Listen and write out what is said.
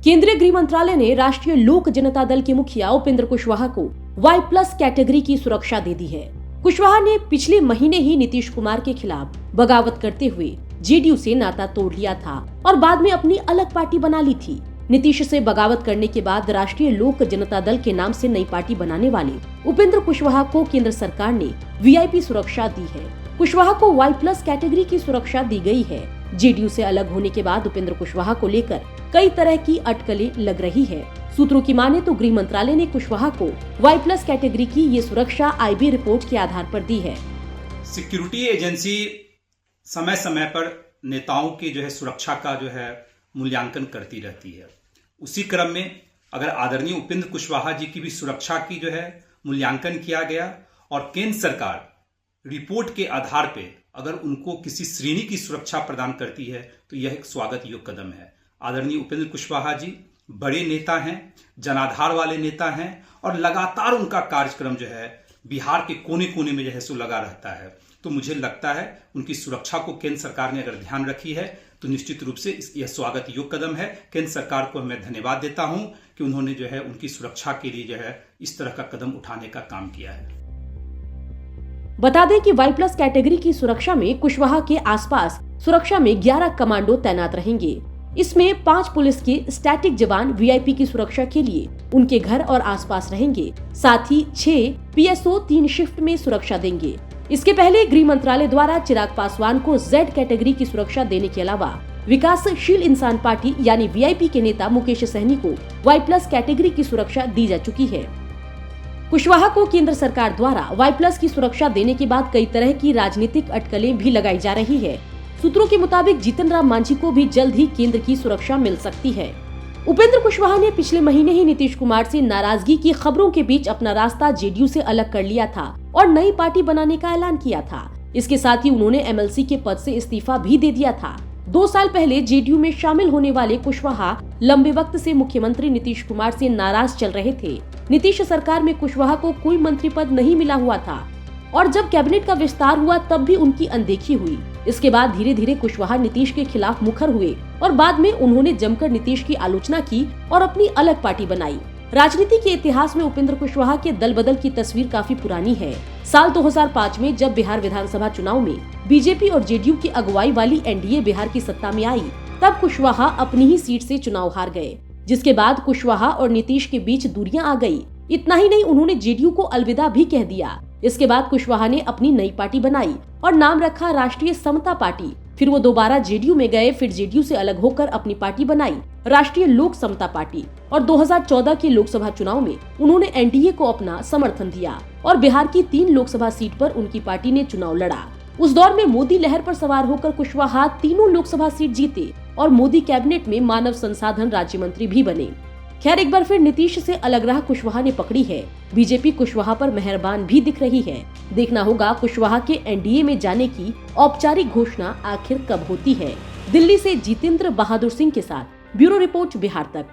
केंद्रीय गृह मंत्रालय ने राष्ट्रीय लोक जनता दल के मुखिया उपेंद्र कुशवाहा को Y+ कैटेगरी की सुरक्षा दे दी है। कुशवाहा ने पिछले महीने ही नीतीश कुमार के खिलाफ बगावत करते हुए जेडीयू से नाता तोड़ लिया था और बाद में अपनी अलग पार्टी बना ली थी। नीतीश से बगावत करने के बाद राष्ट्रीय लोक जनता दल के नाम से नई पार्टी बनाने वाले उपेंद्र कुशवाहा को केंद्र सरकार ने VIP सुरक्षा दी है। कुशवाहा को Y+ कैटेगरी की सुरक्षा दी गई है। जेडीयू से अलग होने के बाद उपेंद्र कुशवाहा को लेकर कई तरह की अटकलें लग रही है। सूत्रों की माने तो गृह मंत्रालय ने कुशवाहा को Y+ कैटेगरी की ये सुरक्षा IB रिपोर्ट के आधार पर दी है। सिक्योरिटी एजेंसी समय समय पर नेताओं की सुरक्षा का मूल्यांकन करती रहती है। उसी क्रम में अगर आदरणीय उपेंद्र कुशवाहा जी की भी सुरक्षा की मूल्यांकन किया गया और केंद्र सरकार रिपोर्ट के आधार पे अगर उनको किसी श्रेणी की सुरक्षा प्रदान करती है तो यह एक स्वागत योग्य कदम है। आदरणीय उपेंद्र कुशवाहा जी बड़े नेता हैं, जनाधार वाले नेता हैं और लगातार उनका कार्यक्रम बिहार के कोने कोने में लगा रहता है। तो मुझे लगता है उनकी सुरक्षा को केंद्र सरकार ने अगर ध्यान रखी है तो निश्चित रूप से यह स्वागत योग्य कदम है। केंद्र सरकार को मैं धन्यवाद देता हूं कि उन्होंने उनकी सुरक्षा के लिए इस तरह का कदम उठाने का काम किया है। बता दें कि Y+ कैटेगरी की सुरक्षा में कुशवाहा के आसपास सुरक्षा में 11 कमांडो तैनात रहेंगे। इसमें 5 पुलिस के स्टैटिक जवान VIP की सुरक्षा के लिए उनके घर और आसपास रहेंगे। साथ ही 6 PSO 3 शिफ्ट में सुरक्षा देंगे। इसके पहले गृह मंत्रालय द्वारा चिराग पासवान को Z कैटेगरी की सुरक्षा देने के अलावा विकासशील इंसान पार्टी यानी VIP के नेता मुकेश सहनी को Y+ कैटेगरी की सुरक्षा दी जा चुकी है। कुशवाहा को केंद्र सरकार द्वारा Y+ की सुरक्षा देने के बाद कई तरह की राजनीतिक अटकलें भी लगाई जा रही है। सूत्रों के मुताबिक जीतन राम मांझी को भी जल्द ही केंद्र की सुरक्षा मिल सकती है। उपेंद्र कुशवाहा ने पिछले महीने ही नीतीश कुमार से नाराजगी की खबरों के बीच अपना रास्ता जेडीयू से अलग कर लिया था और नई पार्टी बनाने का ऐलान किया था। इसके साथ ही उन्होंने MLC के पद से इस्तीफा भी दे दिया था। 2 साल पहले जेडीयू में शामिल होने वाले कुशवाहा लंबे वक्त से मुख्यमंत्री नीतीश कुमार से नाराज चल रहे थे। नीतीश सरकार में कुशवाहा को कोई मंत्री पद नहीं मिला हुआ था और जब कैबिनेट का विस्तार हुआ तब भी उनकी अनदेखी हुई। इसके बाद धीरे धीरे कुशवाहा नीतीश के खिलाफ मुखर हुए और बाद में उन्होंने जमकर नीतीश की आलोचना की और अपनी अलग पार्टी बनाई। राजनीति के इतिहास में उपेंद्र कुशवाहा के दल बदल की तस्वीर काफी पुरानी है। साल 2005 में जब बिहार विधानसभा चुनाव में बीजेपी और जेडीयू की अगुवाई वाली NDA बिहार की सत्ता में आई, तब कुशवाहा अपनी ही सीट से चुनाव हार गए, जिसके बाद कुशवाहा और नीतीश के बीच दूरियां आ गई। इतना ही नहीं, उन्होंने जेडीयू को अलविदा भी कह दिया। इसके बाद कुशवाहा ने अपनी नई पार्टी बनाई और नाम रखा राष्ट्रीय समता पार्टी। फिर वो दोबारा जेडीयू में गए, फिर जेडीयू से अलग होकर अपनी पार्टी बनाई राष्ट्रीय लोक समता पार्टी और 2014 के लोकसभा चुनाव में उन्होंने NDA को अपना समर्थन दिया और बिहार की 3 लोकसभा सीट पर उनकी पार्टी ने चुनाव लड़ा। उस दौर में मोदी लहर पर सवार होकर कुशवाहा 3 लोकसभा सीट जीते और मोदी कैबिनेट में मानव संसाधन राज्य मंत्री भी बने। खैर, एक बार फिर नीतीश से अलग राह कुशवाहा ने पकड़ी है। बीजेपी कुशवाहा पर मेहरबान भी दिख रही है। देखना होगा कुशवाहा के NDA में जाने की औपचारिक घोषणा आखिर कब होती है। दिल्ली से जितेंद्र बहादुर सिंह के साथ ब्यूरो रिपोर्ट बिहार तक।